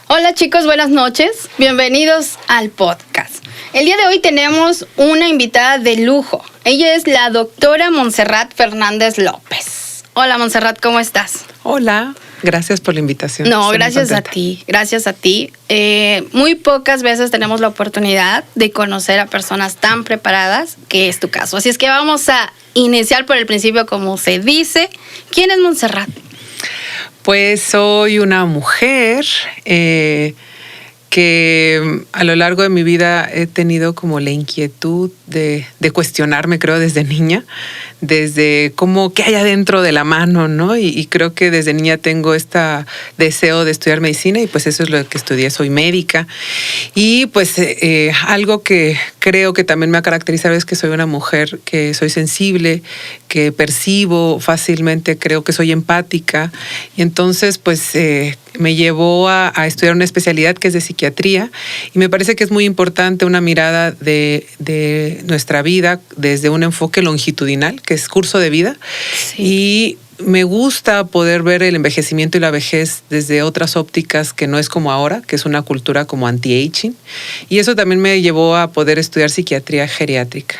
Hola chicos, buenas noches. Bienvenidos al podcast. El día de hoy tenemos una invitada de lujo. Ella es la doctora Montserrat Fernández López. Hola Montserrat, ¿cómo estás? Hola, gracias por la invitación. No, gracias a ti, gracias a ti. Muy pocas veces tenemos la oportunidad de conocer a personas tan preparadas, que es tu caso. Así es que vamos a iniciar por el principio, como se dice. ¿Quién es Montserrat? Pues soy una mujer que a lo largo de mi vida he tenido como la inquietud de cuestionarme, creo, desde niña, desde cómo qué hay adentro de la mano, ¿no? Y creo que desde niña tengo este deseo de estudiar medicina y pues eso es lo que estudié, soy médica. Y pues algo que creo que también me ha caracterizado es que soy una mujer que soy sensible, que percibo fácilmente, creo que soy empática. Y entonces pues me llevó a estudiar una especialidad que es de psiquiatría y me parece que es muy importante una mirada de nuestra vida desde un enfoque longitudinal, que es curso de vida. Sí. Y me gusta poder ver el envejecimiento y la vejez desde otras ópticas que no es como ahora, que es una cultura como anti-aging. Y eso también me llevó a poder estudiar psiquiatría geriátrica.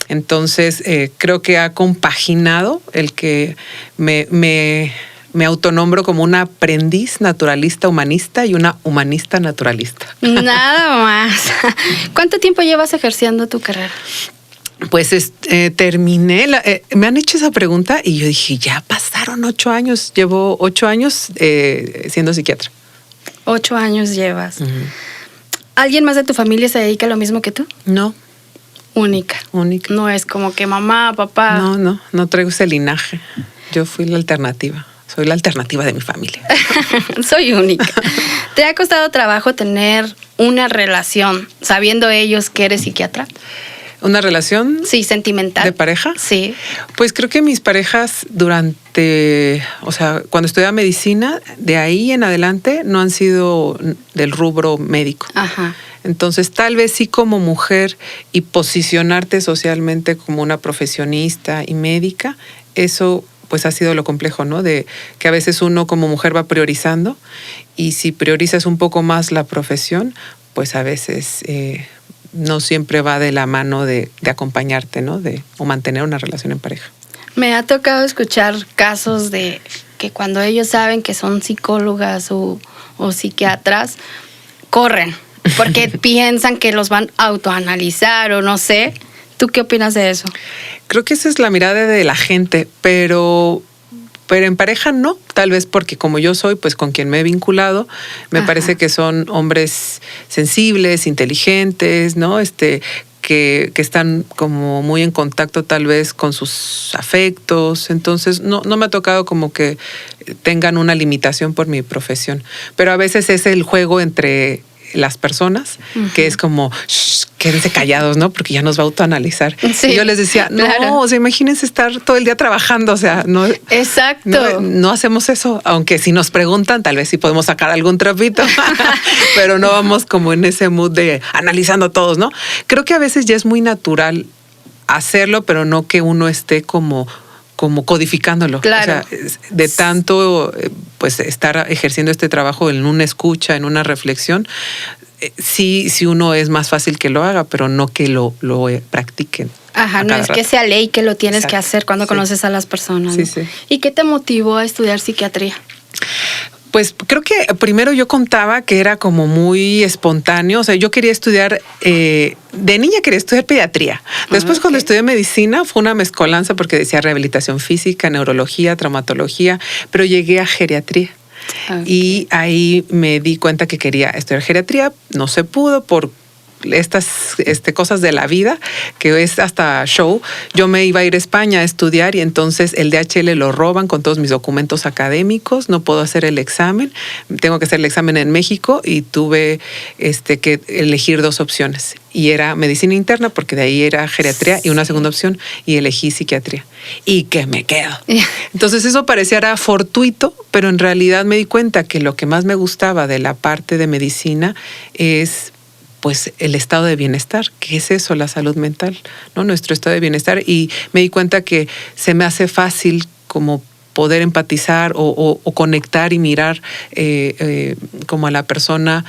Entonces, creo que ha compaginado el que me autonombro como una aprendiz naturalista humanista y una humanista naturalista. Nada más. ¿Cuánto tiempo llevas ejerciendo tu carrera? Pues terminé, me han hecho esa pregunta y yo dije, ya pasaron 8 años, llevo 8 años siendo psiquiatra. 8 años llevas. Uh-huh. ¿Alguien más de tu familia se dedica a lo mismo que tú? No. Única. No es como que mamá, papá. No traigo ese linaje. Yo fui la alternativa. Soy la alternativa de mi familia. Soy única. ¿Te ha costado trabajo tener una relación sabiendo ellos que eres psiquiatra? ¿Una relación? Sí, sentimental. ¿De pareja? Sí. Pues creo que mis parejas cuando estudiaba medicina, de ahí en adelante no han sido del rubro médico. Ajá. Entonces, tal vez sí como mujer y posicionarte socialmente como una profesionista y médica, eso pues ha sido lo complejo, ¿no? De que a veces uno como mujer va priorizando y si priorizas un poco más la profesión, pues a veces no siempre va de la mano de acompañarte, ¿no? O mantener una relación en pareja. Me ha tocado escuchar casos de que cuando ellos saben que son psicólogas o psiquiatras, corren porque piensan que los van a autoanalizar o no sé. ¿Tú qué opinas de eso? Creo que esa es la mirada de la gente, pero en pareja no, tal vez porque como yo soy, pues con quien me he vinculado, me parece que son hombres sensibles, inteligentes, ¿no? Que están como muy en contacto tal vez con sus afectos, entonces no me ha tocado como que tengan una limitación por mi profesión, pero a veces es el juego entre las personas, uh-huh, que es como, quédense callados, ¿no? Porque ya nos va a autoanalizar. Sí, y yo les decía, claro. O sea, imagínense estar todo el día trabajando, o sea, no. Exacto. No hacemos eso, aunque si nos preguntan, tal vez sí podemos sacar algún trapito, pero no vamos como en ese mood de analizando todos, ¿no? Creo que a veces ya es muy natural hacerlo, pero no que uno esté como codificándolo. Claro. O sea, de tanto pues estar ejerciendo este trabajo en una escucha, en una reflexión, sí uno es más fácil que lo haga, pero no que lo practiquen. Ajá, no es rato. Que sea ley que lo tienes que hacer cuando conoces a las personas. Sí, ¿no? Sí. ¿Y qué te motivó a estudiar psiquiatría? Pues creo que primero yo contaba que era como muy espontáneo, o sea, yo quería estudiar, de niña quería estudiar pediatría. Después cuando estudié medicina fue una mezcolanza porque decía rehabilitación física, neurología, traumatología, pero llegué a geriatría. Y ahí me di cuenta que quería estudiar geriatría, no se pudo por estas cosas de la vida, que es hasta show. Yo me iba a ir a España a estudiar y entonces el DHL lo roban con todos mis documentos académicos, no puedo hacer el examen, tengo que hacer el examen en México y tuve que elegir 2 opciones. Y era medicina interna porque de ahí era geriatría y una segunda opción y elegí psiquiatría. Y que me quedo. Entonces eso pareciera fortuito, pero en realidad me di cuenta que lo que más me gustaba de la parte de medicina es pues el estado de bienestar. ¿Qué es eso? La salud mental, ¿no? Nuestro estado de bienestar. Y me di cuenta que se me hace fácil como poder empatizar o conectar y mirar como a la persona,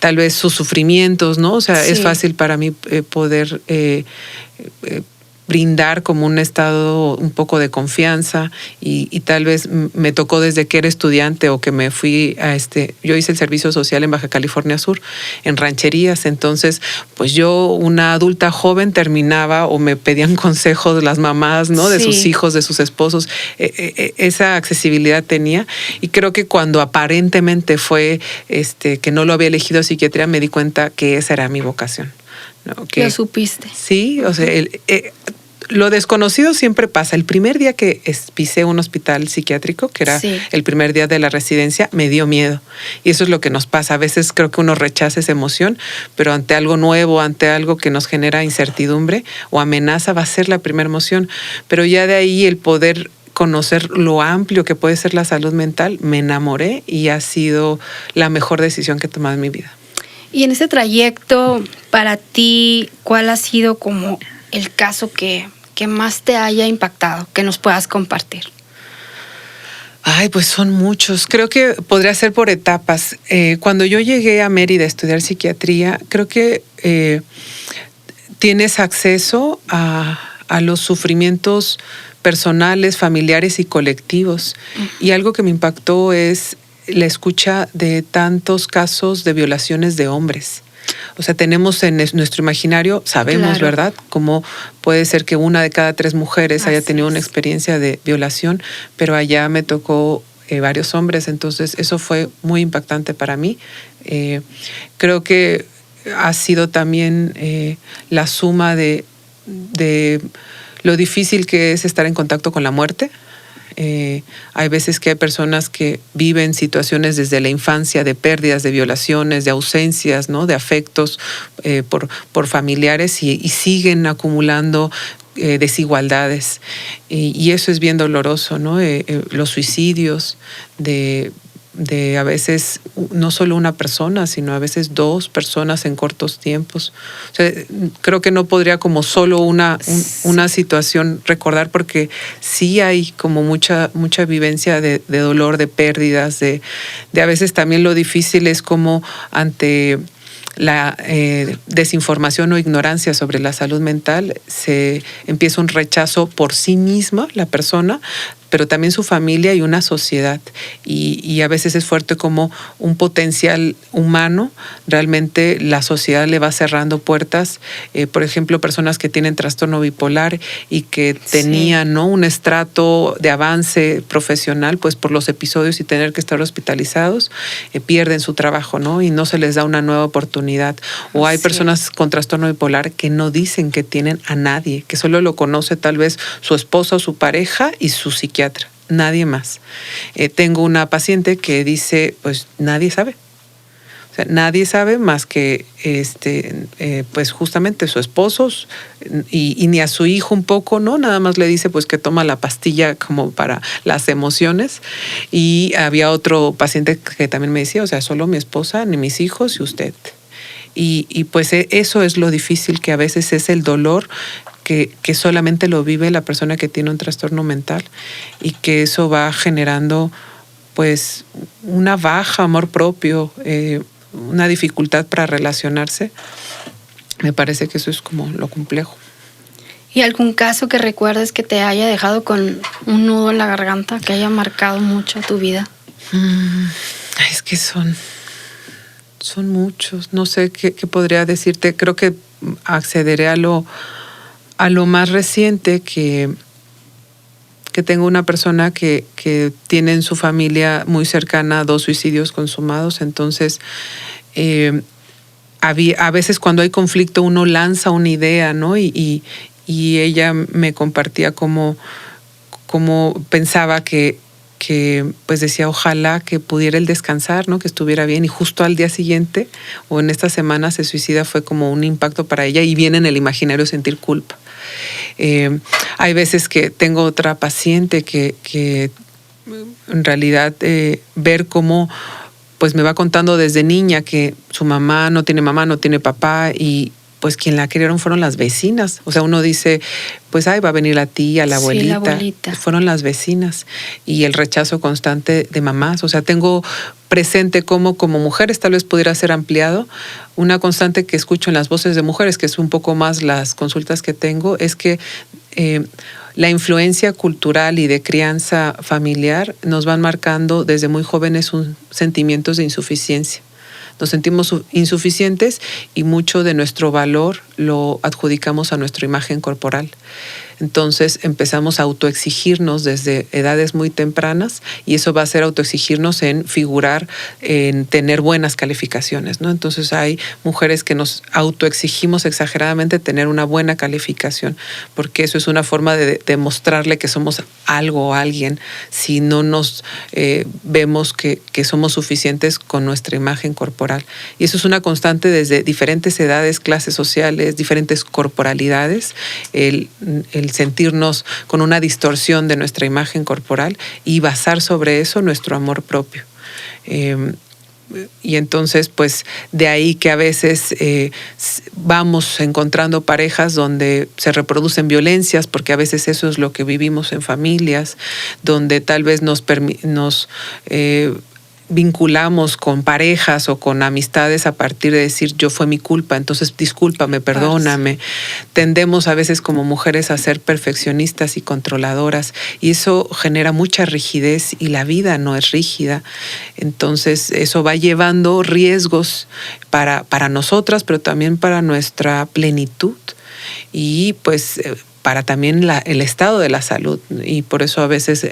tal vez sus sufrimientos, ¿no? O sea, es fácil para mí poder brindar como un estado un poco de confianza y tal vez me tocó desde que era estudiante o que me fui yo hice el servicio social en Baja California Sur, en rancherías, entonces pues yo, una adulta joven, terminaba o me pedían consejos las mamás, ¿no? De sus hijos, de sus esposos, esa accesibilidad tenía y creo que cuando aparentemente fue que no lo había elegido psiquiatría, me di cuenta que esa era mi vocación. ¿No? Lo supiste. Sí, o sea, lo desconocido siempre pasa. El primer día que pisé un hospital psiquiátrico, que era el primer día de la residencia, me dio miedo. Y eso es lo que nos pasa. A veces creo que uno rechaza esa emoción, pero ante algo nuevo, ante algo que nos genera incertidumbre o amenaza, va a ser la primera emoción. Pero ya de ahí el poder conocer lo amplio que puede ser la salud mental, me enamoré y ha sido la mejor decisión que he tomado en mi vida. Y en ese trayecto, para ti, ¿cuál ha sido como el caso que más te haya impactado, que nos puedas compartir? Ay, pues son muchos. Creo que podría ser por etapas. Cuando yo llegué a Mérida a estudiar psiquiatría, creo que tienes acceso a los sufrimientos personales, familiares y colectivos. Y algo que me impactó es la escucha de tantos casos de violaciones de hombres. O sea, tenemos en nuestro imaginario, sabemos, ¿verdad?, cómo puede ser que 1 de cada 3 mujeres haya tenido una experiencia de violación, pero allá me tocó varios hombres, entonces eso fue muy impactante para mí. Creo que ha sido también la suma de lo difícil que es estar en contacto con la muerte. Hay veces que hay personas que viven situaciones desde la infancia de pérdidas, de violaciones, de ausencias, ¿no?, de afectos por familiares y siguen acumulando desigualdades. Y eso es bien doloroso, ¿no? Los suicidios de a veces no solo una persona, sino a veces 2 personas en cortos tiempos. O sea, creo que no podría como solo una situación recordar, porque sí hay como mucha vivencia de dolor, de pérdidas, de a veces también lo difícil es como ante la desinformación o ignorancia sobre la salud mental se empieza un rechazo por sí misma la persona, pero también su familia y una sociedad. Y a veces es fuerte como un potencial humano, realmente la sociedad le va cerrando puertas. Por ejemplo, personas que tienen trastorno bipolar y que tenían, ¿no?, un estrato de avance profesional, pues por los episodios y tener que estar hospitalizados, pierden su trabajo, ¿no?, y no se les da una nueva oportunidad. O hay personas con trastorno bipolar que no dicen que tienen a nadie, que solo lo conoce tal vez su esposa o su pareja y su psiquiatra. Nadie más. Tengo una paciente que dice, pues nadie sabe. O sea, nadie sabe más que pues justamente su esposo y ni a su hijo un poco, ¿no? Nada más le dice pues que toma la pastilla como para las emociones. Y había otro paciente que también me decía, o sea, solo mi esposa, ni mis hijos y usted. Y pues eso es lo difícil, que a veces es el dolor que solamente lo vive la persona que tiene un trastorno mental, y que eso va generando pues una baja amor propio, una dificultad para relacionarse. Me parece que eso es como lo complejo. ¿Y algún caso que recuerdes que te haya dejado con un nudo en la garganta, que haya marcado mucho tu vida? Es que son muchos. No sé qué podría decirte. Creo que accederé a lo más reciente, que tengo una persona que tiene en su familia muy cercana 2 suicidios consumados. Entonces, a veces cuando hay conflicto uno lanza una idea, ¿no? Y ella me compartía cómo pensaba que pues decía, ojalá que pudiera él descansar, ¿no?, que estuviera bien, y justo al día siguiente o en esta semana se suicida. Fue como un impacto para ella, y viene en el imaginario sentir culpa. Hay veces que tengo otra paciente que en realidad ver cómo pues me va contando desde niña que su mamá no tiene papá, y pues quien la criaron fueron las vecinas. O sea, uno dice, pues va a venir la tía, la abuelita. Sí, la abuelita. Fueron las vecinas. Y el rechazo constante de mamás. O sea, tengo presente cómo como mujeres tal vez pudiera ser ampliado. Una constante que escucho en las voces de mujeres, que es un poco más las consultas que tengo, es que la influencia cultural y de crianza familiar nos van marcando desde muy jóvenes sentimientos de insuficiencia. Nos sentimos insuficientes y mucho de nuestro valor lo adjudicamos a nuestra imagen corporal. Entonces empezamos a autoexigirnos desde edades muy tempranas y eso va a ser autoexigirnos en figurar, en tener buenas calificaciones, ¿no? Entonces hay mujeres que nos autoexigimos exageradamente tener una buena calificación, porque eso es una forma de demostrarle que somos algo o alguien si no nos vemos que somos suficientes con nuestra imagen corporal. Y eso es una constante desde diferentes edades, clases sociales, diferentes corporalidades, el sentirnos con una distorsión de nuestra imagen corporal y basar sobre eso nuestro amor propio. Y entonces, pues, de ahí que a veces vamos encontrando parejas donde se reproducen violencias, porque a veces eso es lo que vivimos en familias, donde tal vez nos vinculamos con parejas o con amistades a partir de decir yo fue mi culpa, entonces discúlpame, perdóname. Tendemos a veces como mujeres a ser perfeccionistas y controladoras y eso genera mucha rigidez y la vida no es rígida. Entonces eso va llevando riesgos para nosotras, pero también para nuestra plenitud y pues para también el estado de la salud. Y por eso a veces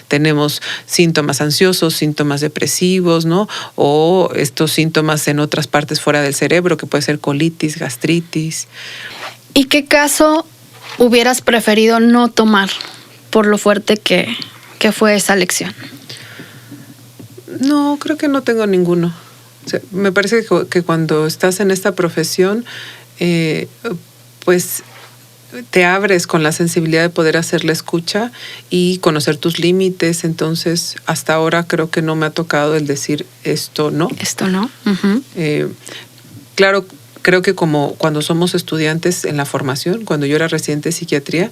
tenemos síntomas ansiosos, síntomas depresivos, ¿no? O estos síntomas en otras partes fuera del cerebro, que puede ser colitis, gastritis. ¿Y qué caso hubieras preferido no tomar por lo fuerte que fue esa lección? No, creo que no tengo ninguno. O sea, me parece que cuando estás en esta profesión, pues te abres con la sensibilidad de poder hacer la escucha y conocer tus límites. Entonces, hasta ahora creo que no me ha tocado el decir esto no. Esto no. Uh-huh. Claro, creo que como cuando somos estudiantes en la formación, cuando yo era residente de psiquiatría,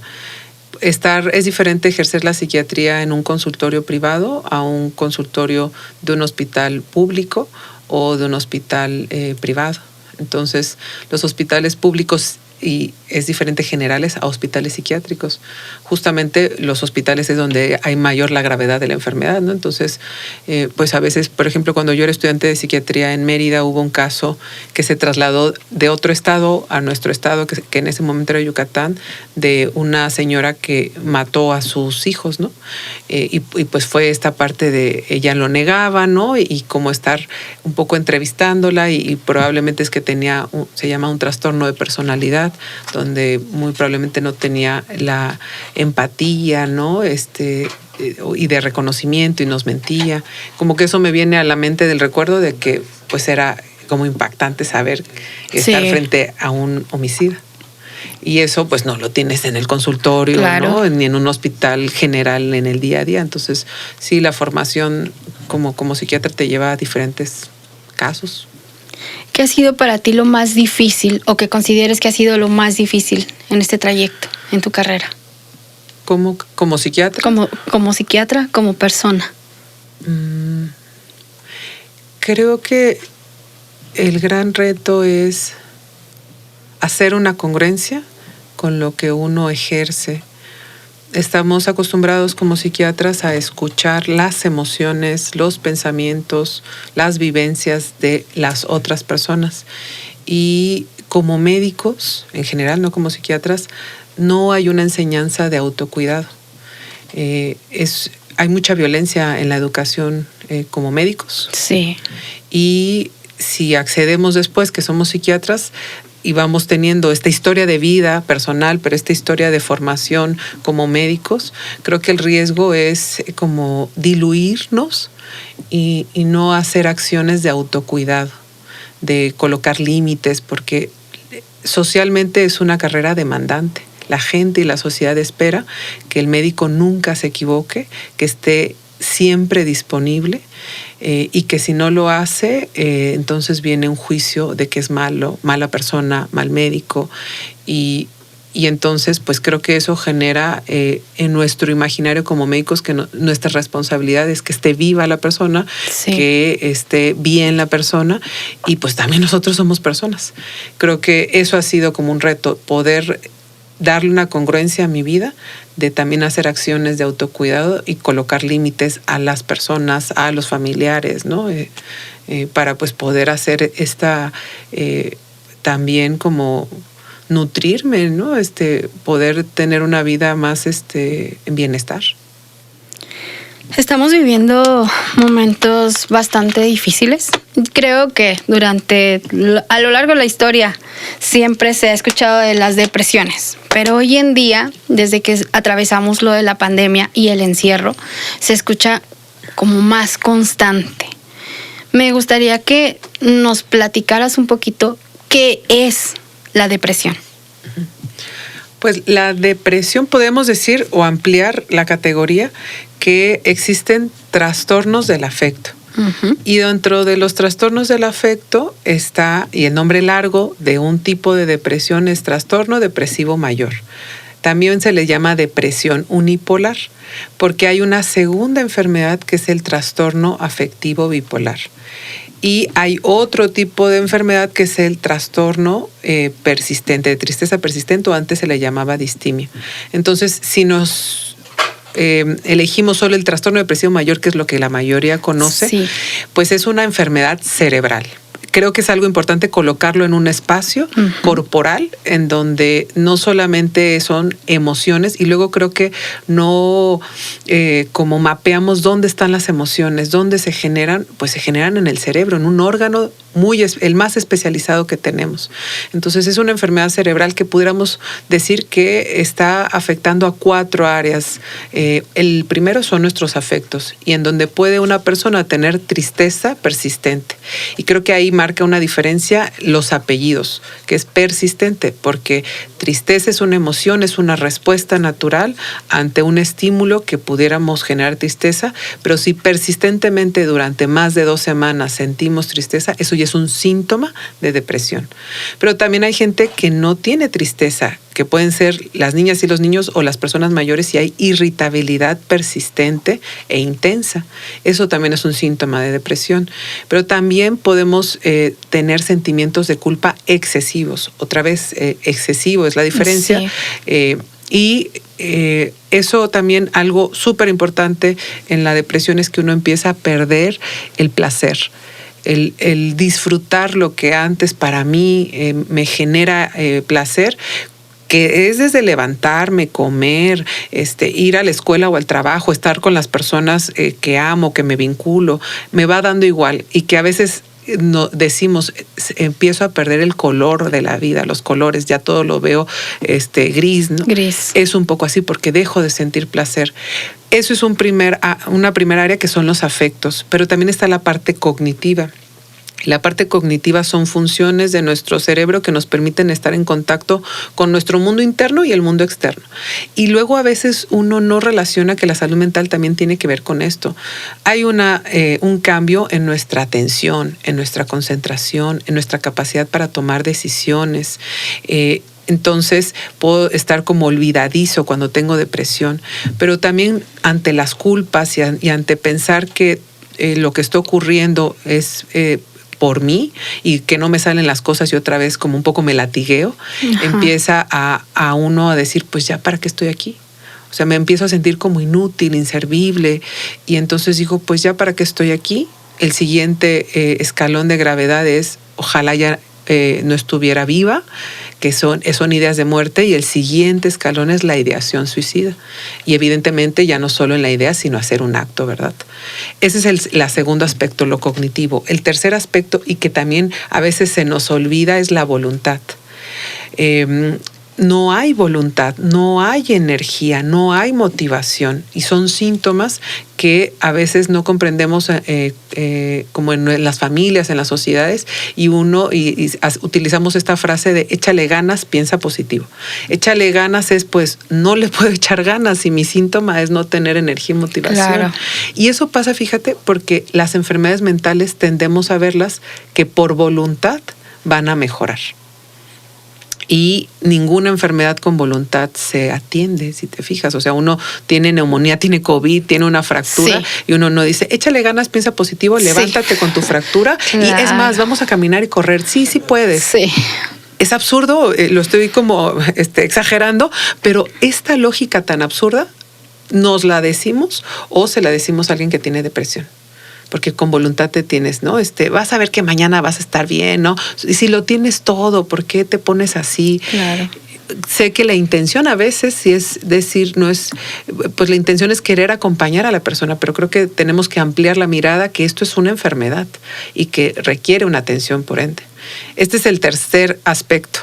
es diferente ejercer la psiquiatría en un consultorio privado a un consultorio de un hospital público o de un hospital privado. Entonces, los hospitales públicos y es diferente generales a hospitales psiquiátricos. Justamente los hospitales es donde hay mayor la gravedad de la enfermedad, ¿no? Entonces, pues a veces, por ejemplo, cuando yo era estudiante de psiquiatría en Mérida, hubo un caso que se trasladó de otro estado a nuestro estado, que en ese momento era Yucatán, de una señora que mató a sus hijos, ¿no? Y pues fue esta parte de ella lo negaba, ¿no? Y como estar un poco entrevistándola y probablemente es que se llama un trastorno de personalidad, donde muy probablemente no tenía la empatía, ¿no? Y de reconocimiento y nos mentía. Como que eso me viene a la mente del recuerdo de que pues era como impactante saber estar frente a un homicida. Y eso pues no lo tienes en el consultorio, claro, ¿no? Ni en un hospital general en el día a día. Entonces sí, la formación como psiquiatra te lleva a diferentes casos. ¿Qué ha sido para ti lo más difícil o que consideres que ha sido lo más difícil en este trayecto, en tu carrera? ¿Como psiquiatra? Como psiquiatra, como persona. Creo que el gran reto es hacer una congruencia con lo que uno ejerce. Estamos acostumbrados como psiquiatras a escuchar las emociones, los pensamientos, las vivencias de las otras personas. Y como médicos, en general, no como psiquiatras, no hay una enseñanza de autocuidado. Hay mucha violencia en la educación como médicos. Sí. Y si accedemos después, que somos psiquiatras, y vamos teniendo esta historia de vida personal, pero esta historia de formación como médicos, creo que el riesgo es como diluirnos y no hacer acciones de autocuidado, de colocar límites, porque socialmente es una carrera demandante. La gente y la sociedad espera que el médico nunca se equivoque, que esté siempre disponible y que si no lo hace, entonces viene un juicio de que es malo, mala persona, mal médico y entonces, pues creo que eso genera en nuestro imaginario como médicos que nuestra responsabilidad es que esté viva la persona, sí, que esté bien la persona y pues también nosotros somos personas. Creo que eso ha sido como un reto, poder darle una congruencia a mi vida, de también hacer acciones de autocuidado y colocar límites a las personas, a los familiares, ¿no? Para pues poder hacer esta también como nutrirme, ¿no? Poder tener una vida más en bienestar. Estamos viviendo momentos bastante difíciles. Creo que a lo largo de la historia siempre se ha escuchado de las depresiones, pero hoy en día, desde que atravesamos lo de la pandemia y el encierro, se escucha como más constante. Me gustaría que nos platicaras un poquito qué es la depresión. Pues la depresión podemos decir o ampliar la categoría que existen trastornos del afecto. Uh-huh. Y dentro de los trastornos del afecto está, y el nombre largo de un tipo de depresión es trastorno depresivo mayor. También se le llama depresión unipolar, porque hay una segunda enfermedad que es el trastorno afectivo bipolar. Y hay otro tipo de enfermedad que es el trastorno persistente, de tristeza persistente, o antes se le llamaba distimia. Entonces, si nos elegimos solo el trastorno depresivo mayor, que es lo que la mayoría conoce, sí, pues es una enfermedad cerebral. Creo que es algo importante colocarlo en un espacio uh-huh. corporal en donde no solamente son emociones, y luego creo que no como mapeamos dónde están las emociones, dónde se generan, pues se generan en el cerebro, en un órgano el más especializado que tenemos. Entonces es una enfermedad cerebral que pudiéramos decir que está afectando a 4 áreas. El primero son nuestros afectos, y en donde puede una persona tener tristeza persistente. Y creo que ahí marca una diferencia los apellidos, que es persistente, porque tristeza es una emoción, es una respuesta natural ante un estímulo que pudiéramos generar tristeza, pero si persistentemente durante más de 2 semanas sentimos tristeza, eso ya es un síntoma de depresión. Pero también hay gente que no tiene tristeza, que pueden ser las niñas y los niños o las personas mayores, y hay irritabilidad persistente e intensa. Eso también es un síntoma de depresión. Pero también podemos tener sentimientos de culpa excesivos. Otra vez, excesivo es la diferencia. Sí. Eso también, algo súper importante en la depresión es que uno empieza a perder el placer. El disfrutar lo que antes para mí me genera placer, que es desde levantarme, comer, ir a la escuela o al trabajo, estar con las personas que amo, que me vinculo, me va dando igual, y que a veces no decimos, empiezo a perder el color de la vida, los colores, ya todo lo veo gris, ¿no? Gris. Es un poco así porque dejo de sentir placer. Eso es una primera área, que son los afectos, pero también está la parte cognitiva. La parte cognitiva son funciones de nuestro cerebro que nos permiten estar en contacto con nuestro mundo interno y el mundo externo. Y luego a veces uno no relaciona que la salud mental también tiene que ver con esto. Hay un cambio en nuestra atención, en nuestra concentración, en nuestra capacidad para tomar decisiones. Entonces puedo estar como olvidadizo cuando tengo depresión, pero también ante las culpas y ante pensar que lo que está ocurriendo es por mí y que no me salen las cosas, y otra vez como un poco me latigueo. Ajá. Empieza a uno a decir, pues ya, ¿para qué estoy aquí? O sea, me empiezo a sentir como inútil, inservible, y entonces digo, pues ya, ¿para qué estoy aquí? El siguiente escalón de gravedad es, ojalá ya no estuviera viva, que son ideas de muerte, y el siguiente escalón es la ideación suicida. Y evidentemente ya no solo en la idea, sino hacer un acto, ¿verdad? Ese es el segundo aspecto, lo cognitivo. El tercer aspecto, y que también a veces se nos olvida, es la voluntad. no hay voluntad, no hay energía, no hay motivación, y son síntomas que a veces no comprendemos como en las familias, en las sociedades, y utilizamos esta frase de échale ganas, piensa positivo. Échale ganas es pues no le puedo echar ganas si mi síntoma es no tener energía y motivación. Claro. Y eso pasa, fíjate, porque las enfermedades mentales tendemos a verlas que por voluntad van a mejorar. Y ninguna enfermedad con voluntad se atiende, si te fijas. O sea, uno tiene neumonía, tiene COVID, tiene una fractura, sí, y uno no dice, échale ganas, piensa positivo, levántate, sí, con tu fractura. Claro. Y es más, vamos a caminar y correr. Sí, sí puedes. Sí. Es absurdo, lo estoy como exagerando, pero esta lógica tan absurda, ¿nos la decimos o se la decimos a alguien que tiene depresión? Porque con voluntad te tienes, ¿no? Vas a ver que mañana vas a estar bien, ¿no? Y si lo tienes todo, ¿por qué te pones así? Claro. Sé que la intención a veces, si es decir, no es, pues la intención es querer acompañar a la persona, pero creo que tenemos que ampliar la mirada que esto es una enfermedad y que requiere una atención por ende. Este es el tercer aspecto.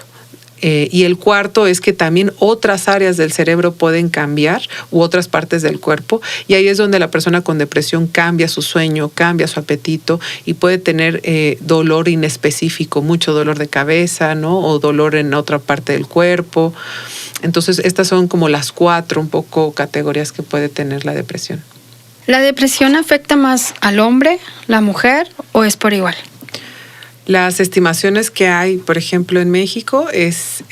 Y el cuarto es que también otras áreas del cerebro pueden cambiar u otras partes del cuerpo, y ahí es donde la persona con depresión cambia su sueño, cambia su apetito y puede tener dolor inespecífico, mucho dolor de cabeza, ¿no? O dolor en otra parte del cuerpo. Entonces, estas son como las 4 un poco categorías que puede tener la depresión. ¿La depresión afecta más al hombre, la mujer, o es por igual? Las estimaciones que hay, por ejemplo, en México es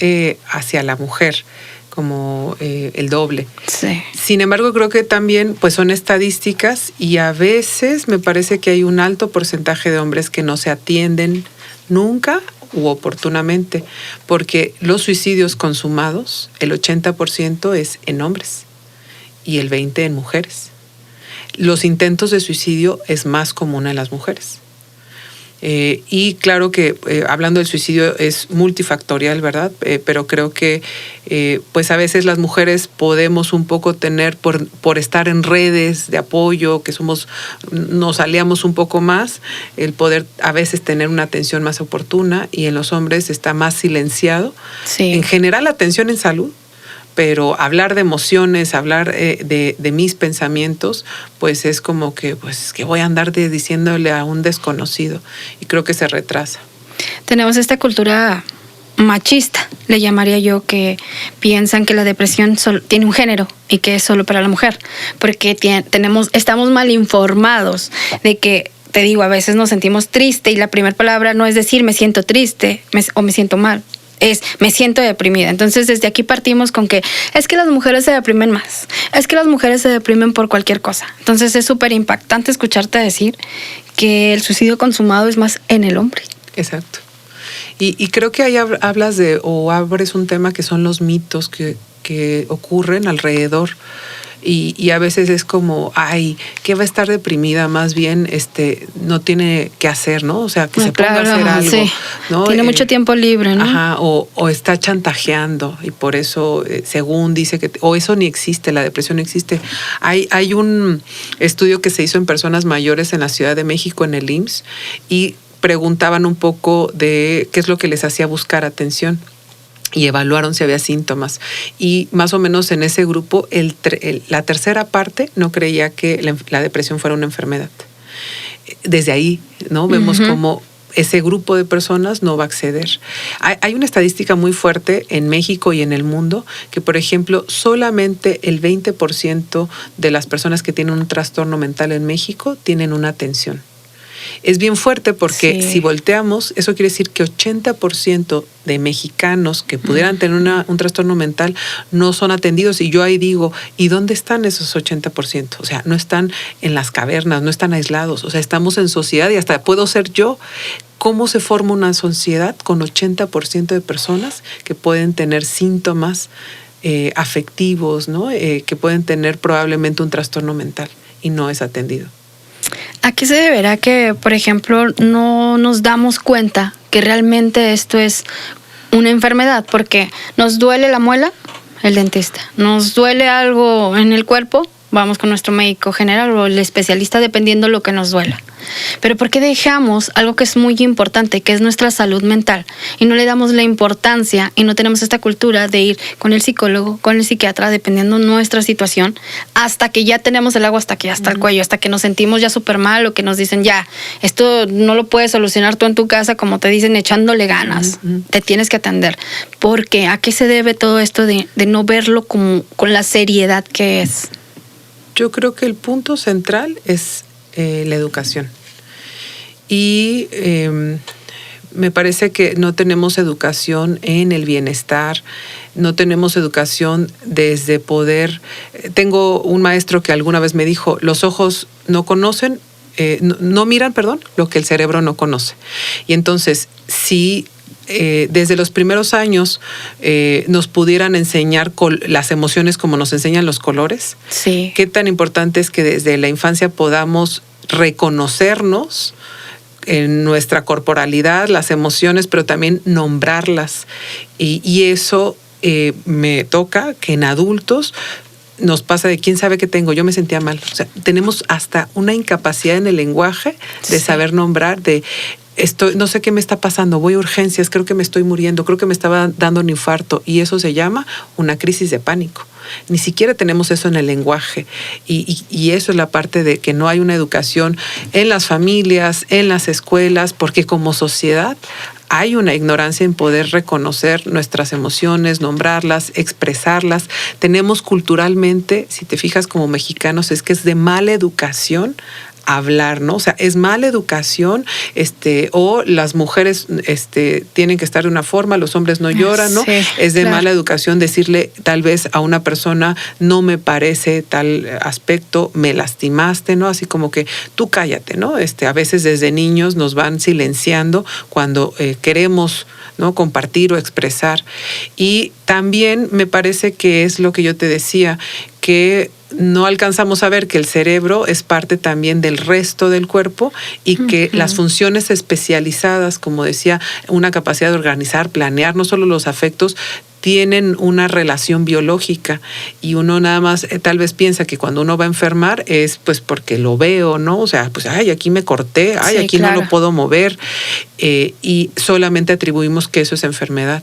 hacia la mujer, como el doble. Sí. Sin embargo, creo que también pues son estadísticas, y a veces me parece que hay un alto porcentaje de hombres que no se atienden nunca u oportunamente, porque los suicidios consumados, el 80% es en hombres y el 20% en mujeres. Los intentos de suicidio es más común en las mujeres. Y claro que hablando del suicidio es multifactorial, ¿verdad? Pero creo que pues a veces las mujeres podemos un poco tener por estar en redes de apoyo, que nos aliamos un poco más, el poder a veces tener una atención más oportuna, y en los hombres está más silenciado. Sí. En general, la atención en salud, pero hablar de emociones, hablar de mis pensamientos, pues es como que, pues, que voy a andar diciéndole a un desconocido, y creo que se retrasa. Tenemos esta cultura machista, le llamaría yo, que piensan que la depresión tiene un género y que es solo para la mujer, porque estamos mal informados de que, te digo, a veces nos sentimos triste y la primera palabra no es decir me siento triste o me siento mal. Es me siento deprimida. Entonces desde aquí partimos con que es que las mujeres se deprimen más, es que las mujeres se deprimen por cualquier cosa. Entonces es súper impactante escucharte decir que el suicidio consumado es más en el hombre. Exacto. Y creo que ahí hablas o abres un tema que son los mitos que ocurren alrededor. Y a veces es como, ay, ¿qué va a estar deprimida? Más bien no tiene que hacer, ¿no? O sea, que se ponga a hacer algo. Sí. ¿No? Tiene mucho tiempo libre, ¿no? Ajá, o está chantajeando, y por eso, según dice que, o eso ni existe, la depresión no existe. Hay un estudio que se hizo en personas mayores en la Ciudad de México, en el IMSS, y preguntaban un poco de qué es lo que les hacía buscar atención, y evaluaron si había síntomas. Y más o menos en ese grupo, la tercera parte no creía que la depresión fuera una enfermedad. Desde ahí, ¿no? Vemos cómo ese grupo de personas no va a acceder. Hay una estadística muy fuerte en México y en el mundo que, por ejemplo, solamente el 20% de las personas que tienen un trastorno mental en México tienen una atención. Es bien fuerte porque si volteamos, eso quiere decir que 80% de mexicanos que pudieran tener un trastorno mental no son atendidos. Y yo ahí digo, ¿y dónde están esos 80%? O sea, no están en las cavernas, no están aislados. O sea, estamos en sociedad, y hasta puedo ser yo. ¿Cómo se forma una sociedad con 80% de personas que pueden tener síntomas afectivos, ¿no? Que pueden tener probablemente un trastorno mental y no es atendido? ¿A qué se deberá que, por ejemplo, no nos damos cuenta que realmente esto es una enfermedad? Porque nos duele la muela, el dentista. Nos duele algo en el cuerpo, vamos con nuestro médico general o el especialista dependiendo lo que nos duela. Pero ¿por qué dejamos algo que es muy importante, que es nuestra salud mental, y no le damos la importancia y no tenemos esta cultura de ir con el psicólogo, con el psiquiatra, dependiendo nuestra situación, hasta que ya tenemos el agua hasta aquí, hasta el cuello, hasta que nos sentimos ya súper mal o que nos dicen ya, esto no lo puedes solucionar tú en tu casa, como te dicen, echándole ganas, te tienes que atender? ¿Por qué? ¿A qué se debe todo esto de no verlo como con la seriedad que es? Yo creo que el punto central es la educación. Y me parece que no tenemos educación en el bienestar, no tenemos educación desde poder. Tengo un maestro que alguna vez me dijo, los ojos no conocen, no miran, lo que el cerebro no conoce. Y entonces, si desde los primeros años nos pudieran enseñar las emociones como nos enseñan los colores, sí, qué tan importante es que desde la infancia podamos reconocernos en nuestra corporalidad, las emociones, pero también nombrarlas. Y eso me toca que en adultos nos pasa de quién sabe qué tengo, yo me sentía mal. O sea, tenemos hasta una incapacidad en el lenguaje de saber nombrar, no sé qué me está pasando, voy a urgencias, creo que me estoy muriendo, creo que me estaba dando un infarto, y eso se llama una crisis de pánico. Ni siquiera tenemos eso en el lenguaje, y eso es la parte de que no hay una educación en las familias, en las escuelas, porque como sociedad hay una ignorancia en poder reconocer nuestras emociones, nombrarlas, expresarlas. Tenemos culturalmente, si te fijas como mexicanos, es que es de mala educación hablar, ¿no? O sea, es mala educación, o las mujeres tienen que estar de una forma, los hombres no lloran, ¿no? Sí, es de mala educación decirle tal vez a una persona, no me parece tal aspecto, me lastimaste, ¿no? Así como que tú cállate, ¿no? A veces desde niños nos van silenciando cuando queremos, ¿no?, compartir o expresar. Y también me parece que es lo que yo te decía, que no alcanzamos a ver que el cerebro es parte también del resto del cuerpo y que las funciones especializadas, como decía, una capacidad de organizar, planear, no solo los afectos, tienen una relación biológica, y uno nada más tal vez piensa que cuando uno va a enfermar es pues porque lo veo, ¿no? O sea, pues ay, aquí me corté, ay, sí, aquí claro, no lo puedo mover, y solamente atribuimos que eso es enfermedad.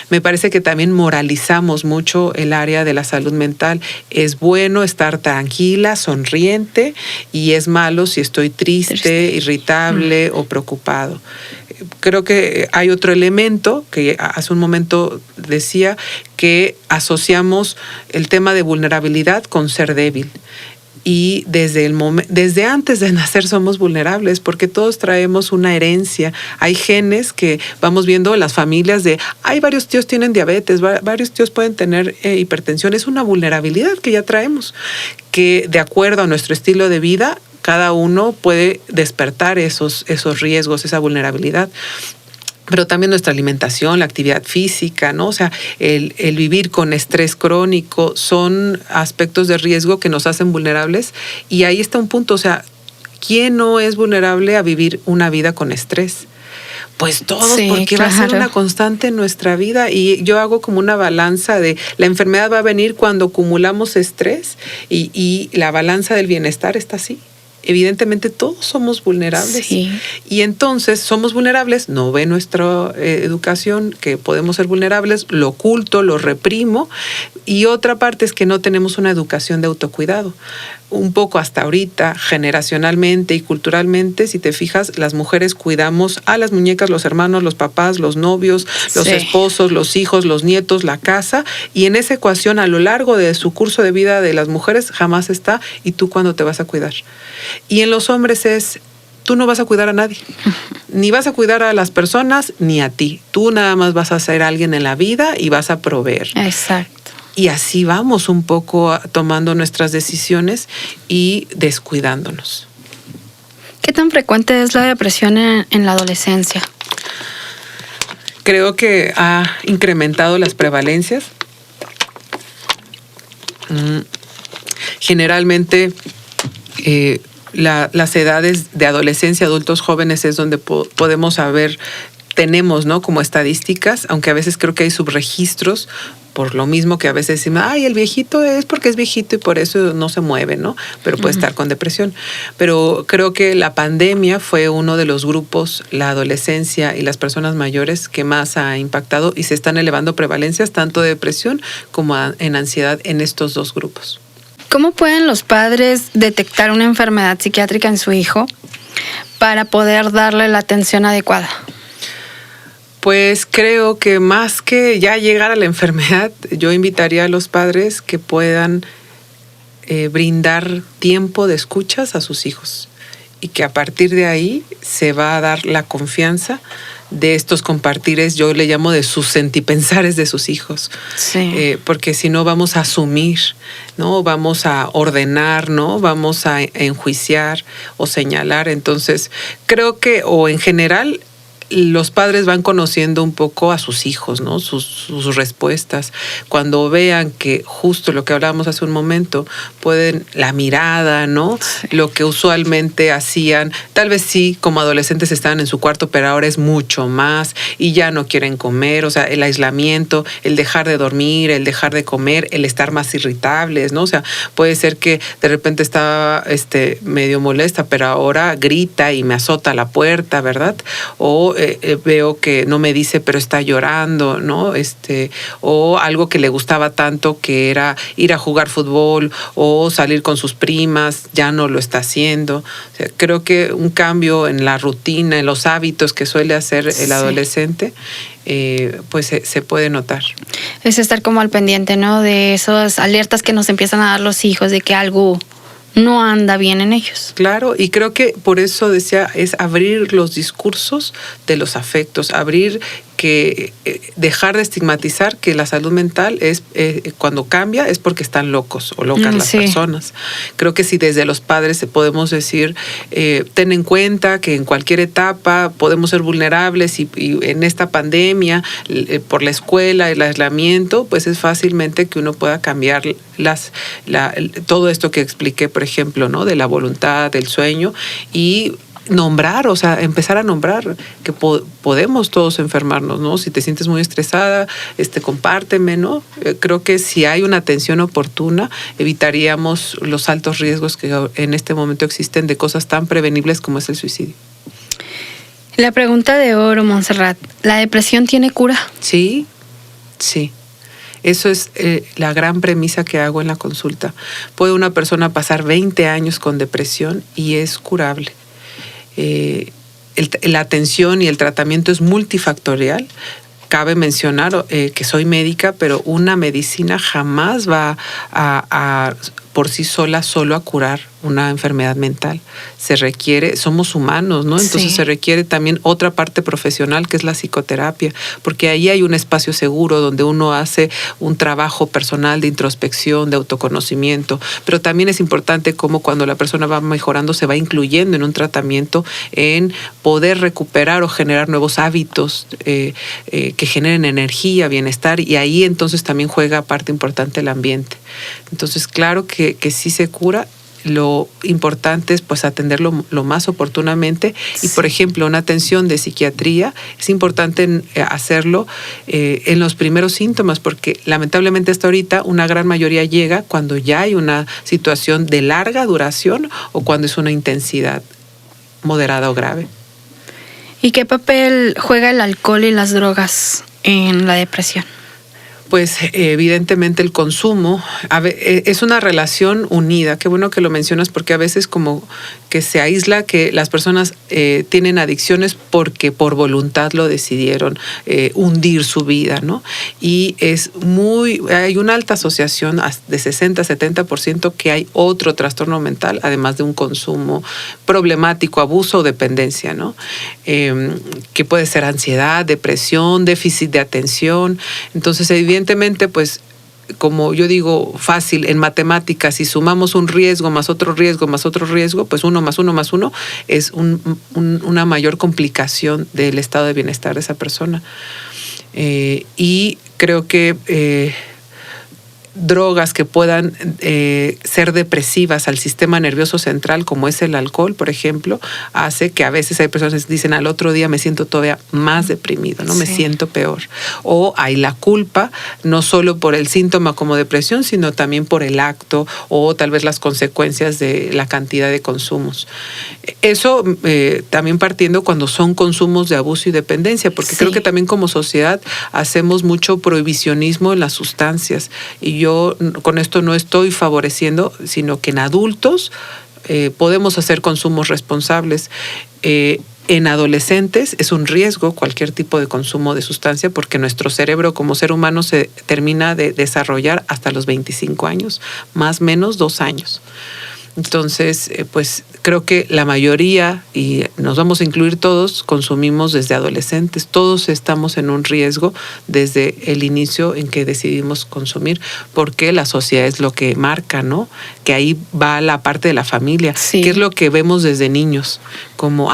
Me parece que también moralizamos mucho el área de la salud mental. Es bueno estar tranquila, sonriente, y es malo si estoy triste. Irritable o preocupado. Creo que hay otro elemento que hace un momento decía, que asociamos el tema de vulnerabilidad con ser débil. Y desde antes de nacer somos vulnerables, porque todos traemos una herencia. Hay genes que vamos viendo en las familias varios tíos tienen diabetes, varios tíos pueden tener hipertensión. Es una vulnerabilidad que ya traemos, que de acuerdo a nuestro estilo de vida, cada uno puede despertar esos riesgos, esa vulnerabilidad. Pero también nuestra alimentación, la actividad física, ¿no? O sea, el vivir con estrés crónico son aspectos de riesgo que nos hacen vulnerables. Y ahí está un punto, o sea, ¿quién no es vulnerable a vivir una vida con estrés? Pues todos, sí, porque claro, va a ser una constante en nuestra vida. Y yo hago como una balanza de la enfermedad va a venir cuando acumulamos estrés, y la balanza del bienestar está así. Evidentemente todos somos vulnerables, sí, y entonces somos vulnerables, no ve nuestra educación que podemos ser vulnerables, lo oculto, lo reprimo, y otra parte es que no tenemos una educación de autocuidado. Un poco hasta ahorita, generacionalmente y culturalmente, si te fijas, las mujeres cuidamos a las muñecas, los hermanos, los papás, los novios, los esposos, los hijos, los nietos, la casa, y en esa ecuación a lo largo de su curso de vida de las mujeres jamás está, ¿y tú cuándo te vas a cuidar? Y en los hombres es, tú no vas a cuidar a nadie, ni vas a cuidar a las personas, ni a ti. Tú nada más vas a ser alguien en la vida y vas a proveer. Exacto. Y así vamos un poco tomando nuestras decisiones y descuidándonos. ¿Qué tan frecuente es la depresión en la adolescencia? Creo que ha incrementado las prevalencias. Generalmente las edades de adolescencia, adultos jóvenes es donde podemos saber, tenemos, ¿no?, como estadísticas, aunque a veces creo que hay subregistros, por lo mismo que a veces decimos, ay, el viejito es porque es viejito y por eso no se mueve, ¿no? Pero puede estar con depresión. Pero creo que la pandemia fue uno de los grupos, la adolescencia y las personas mayores, que más ha impactado, y se están elevando prevalencias tanto de depresión como en ansiedad en estos dos grupos. ¿Cómo pueden los padres detectar una enfermedad psiquiátrica en su hijo para poder darle la atención adecuada? Pues creo que más que ya llegar a la enfermedad, yo invitaría a los padres que puedan brindar tiempo de escuchas a sus hijos y que a partir de ahí se va a dar la confianza de estos compartires, yo le llamo de sus sentipensares de sus hijos. Sí. Porque si no vamos a asumir, ¿no? Vamos a ordenar, ¿no? Vamos a enjuiciar o señalar. Entonces, creo que, o en general, los padres van conociendo un poco a sus hijos, ¿no? Sus respuestas. Cuando vean que justo lo que hablábamos hace un momento, pueden, la mirada, ¿no? Sí. Lo que usualmente hacían, tal vez sí, como adolescentes estaban en su cuarto, pero ahora es mucho más y ya no quieren comer, o sea, el aislamiento, el dejar de dormir, el dejar de comer, el estar más irritables, ¿no? O sea, puede ser que de repente estaba medio molesta, pero ahora grita y me azota la puerta, ¿verdad? O veo que no me dice, pero está llorando, ¿no? O algo que le gustaba tanto, que era ir a jugar fútbol o salir con sus primas, ya no lo está haciendo. O sea, creo que un cambio en la rutina, en los hábitos que suele hacer el adolescente, pues se puede notar. Es estar como al pendiente, ¿no? De esas alertas que nos empiezan a dar los hijos de que algo no anda bien en ellos. Claro, y creo que por eso decía, es abrir los discursos de los afectos, abrir que dejar de estigmatizar que la salud mental es cuando cambia es porque están locos o locas las personas. Creo que si desde los padres podemos decir, ten en cuenta que en cualquier etapa podemos ser vulnerables y en esta pandemia, por la escuela, el aislamiento, pues es fácilmente que uno pueda cambiar todo esto que expliqué, por ejemplo, ¿no? De la voluntad, del sueño, y nombrar, o sea, empezar a nombrar que podemos todos enfermarnos, ¿no? Si te sientes muy estresada, compárteme, ¿no? Creo que si hay una atención oportuna, evitaríamos los altos riesgos que en este momento existen de cosas tan prevenibles como es el suicidio. La pregunta de oro, Montserrat, ¿la depresión tiene cura? Sí, sí. Eso es la gran premisa que hago en la consulta. Puede una persona pasar 20 años con depresión y es curable. La atención y el tratamiento es multifactorial. Cabe mencionar que soy médica, pero una medicina jamás va a por sí sola solo a curar una enfermedad mental. Se requiere, somos humanos, ¿no? Entonces se requiere también otra parte profesional que es la psicoterapia, porque ahí hay un espacio seguro donde uno hace un trabajo personal de introspección, de autoconocimiento, pero también es importante cómo cuando la persona va mejorando se va incluyendo en un tratamiento en poder recuperar o generar nuevos hábitos que generen energía, bienestar, y ahí entonces también juega parte importante el ambiente. Entonces, claro que sí se cura. Lo importante es pues atenderlo lo más oportunamente y, por ejemplo, una atención de psiquiatría es importante hacerlo en los primeros síntomas, porque lamentablemente hasta ahorita una gran mayoría llega cuando ya hay una situación de larga duración o cuando es una intensidad moderada o grave. ¿Y qué papel juega el alcohol y las drogas en la depresión? Pues evidentemente el consumo es una relación unida. Qué bueno que lo mencionas, porque a veces como que se aísla que las personas tienen adicciones porque por voluntad lo decidieron hundir su vida, ¿no? Y hay una alta asociación de 60-70% que hay otro trastorno mental, además de un consumo problemático, abuso o dependencia, ¿no? Que puede ser ansiedad, depresión, déficit de atención. Entonces, evidentemente, pues, como yo digo fácil, en matemáticas, si sumamos un riesgo más otro riesgo más otro riesgo, pues 1 más 1 más 1 es una mayor complicación del estado de bienestar de esa persona. Y creo que drogas que puedan ser depresivas al sistema nervioso central, como es el alcohol, por ejemplo, hace que a veces hay personas que dicen al otro día me siento todavía más deprimido, ¿no? Me siento peor. O hay la culpa, no solo por el síntoma como depresión, sino también por el acto o tal vez las consecuencias de la cantidad de consumos. Eso también partiendo cuando son consumos de abuso y dependencia, porque creo que también como sociedad hacemos mucho prohibicionismo en las sustancias, y yo con esto no estoy favoreciendo, sino que en adultos podemos hacer consumos responsables. En adolescentes es un riesgo cualquier tipo de consumo de sustancia, porque nuestro cerebro como ser humano se termina de desarrollar hasta los 25 años, más o menos 2 años. Entonces, pues creo que la mayoría, y nos vamos a incluir todos, consumimos desde adolescentes. Todos estamos en un riesgo desde el inicio en que decidimos consumir, porque la sociedad es lo que marca, ¿no? Que ahí va la parte de la familia, que es lo que vemos desde niños. Como,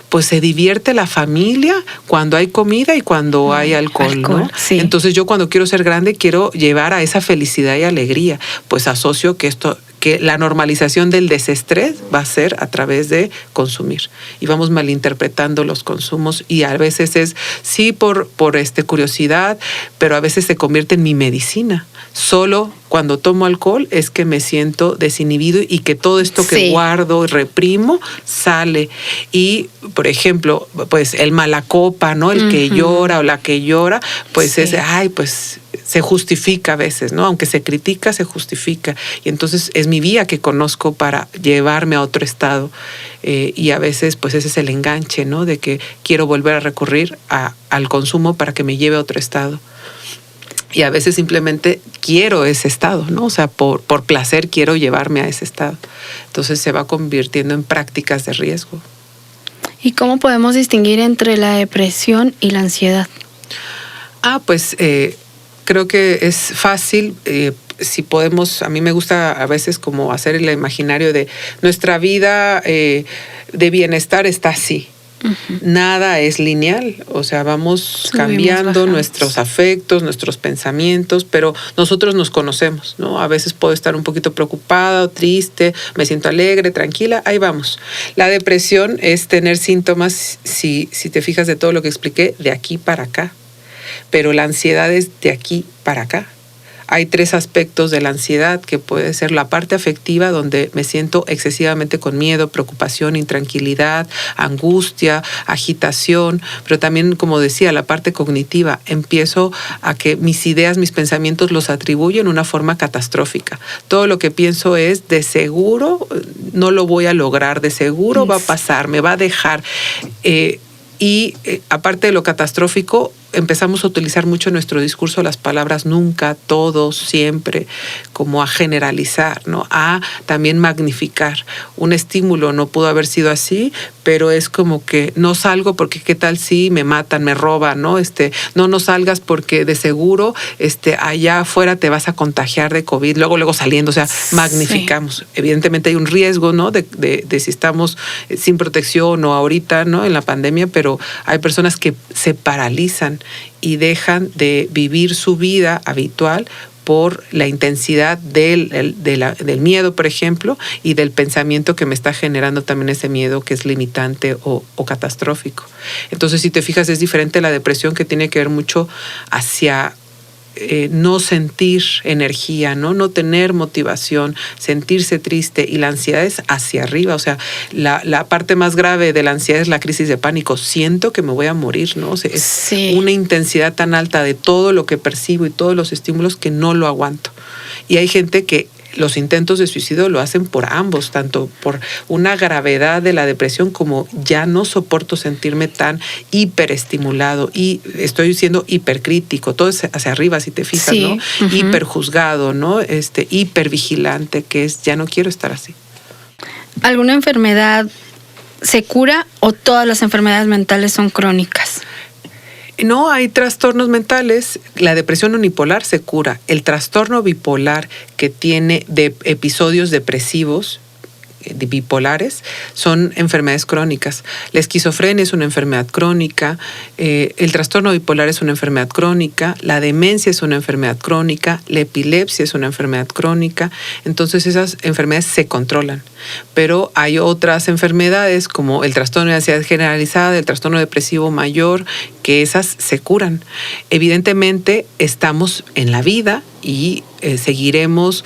pues se divierte la familia cuando hay comida y cuando hay alcohol, ¿no? Sí. Entonces yo cuando quiero ser grande quiero llevar a esa felicidad y alegría. Pues asocio que la normalización del desestrés va a ser a través de consumir. Y vamos malinterpretando los consumos, y a veces es sí por curiosidad, pero a veces se convierte en mi medicina. Solo cuando tomo alcohol es que me siento desinhibido y que todo esto que guardo y reprimo sale. Y, por ejemplo, pues el mala copa, ¿no? El que llora o la que llora, pues pues se justifica a veces, ¿no? Aunque se critica, se justifica. Y entonces es mi vía que conozco para llevarme a otro estado. Y a veces, pues ese es el enganche, ¿no? De que quiero volver a recurrir al consumo para que me lleve a otro estado. Y a veces simplemente quiero ese estado, ¿no? O sea, por placer quiero llevarme a ese estado. Entonces se va convirtiendo en prácticas de riesgo. ¿Y cómo podemos distinguir entre la depresión y la ansiedad? Pues creo que es fácil. Si podemos, a mí me gusta a veces como hacer el imaginario de nuestra vida de bienestar está así. Nada es lineal, o sea, vamos cambiando nuestros afectos, nuestros pensamientos, pero nosotros nos conocemos, ¿no? A veces puedo estar un poquito preocupada o triste, me siento alegre, tranquila, ahí vamos. La depresión es tener síntomas, si te fijas de todo lo que expliqué, de aquí para acá, pero la ansiedad es de aquí para acá. Hay 3 aspectos de la ansiedad, que puede ser la parte afectiva, donde me siento excesivamente con miedo, preocupación, intranquilidad, angustia, agitación, pero también, como decía, la parte cognitiva. Empiezo a que mis ideas, mis pensamientos los atribuyo en una forma catastrófica. Todo lo que pienso es, de seguro no lo voy a lograr, de seguro va a pasar, me va a dejar. Y aparte de lo catastrófico, empezamos a utilizar mucho en nuestro discurso las palabras nunca, todos, siempre, como a generalizar, ¿no? A también magnificar. Un estímulo no pudo haber sido así, pero es como que no salgo porque qué tal si me matan, me roban, ¿no? No salgas porque de seguro allá afuera te vas a contagiar de COVID, luego saliendo, o sea, magnificamos. Evidentemente hay un riesgo, ¿no? De si estamos sin protección o ahorita, ¿no? En la pandemia, pero hay personas que se paralizan y dejan de vivir su vida habitual por la intensidad del miedo, por ejemplo, y del pensamiento que me está generando también ese miedo que es limitante o catastrófico. Entonces, si te fijas, es diferente la depresión, que tiene que ver mucho hacia no sentir energía, no tener motivación, sentirse triste, y la ansiedad es hacia arriba. O sea, la parte más grave de la ansiedad es la crisis de pánico. Siento que me voy a morir, ¿no? O sea, es una intensidad tan alta de todo lo que percibo y todos los estímulos que no lo aguanto. Y hay gente que los intentos de suicidio lo hacen por ambos, tanto por una gravedad de la depresión como ya no soporto sentirme tan hiperestimulado y estoy siendo hipercrítico, todo es hacia arriba, si te fijas, ¿no? Hiperjuzgado, ¿no? Hipervigilante, que es ya no quiero estar así. ¿Alguna enfermedad se cura o todas las enfermedades mentales son crónicas? No, hay trastornos mentales. La depresión unipolar se cura. El trastorno bipolar, que tiene de episodios depresivos, bipolares son enfermedades crónicas. La esquizofrenia es una enfermedad crónica, el trastorno bipolar es una enfermedad crónica, la demencia es una enfermedad crónica, la epilepsia es una enfermedad crónica. Entonces esas enfermedades se controlan. Pero hay otras enfermedades como el trastorno de ansiedad generalizada, el trastorno depresivo mayor, que esas se curan. Evidentemente estamos en la vida y seguiremos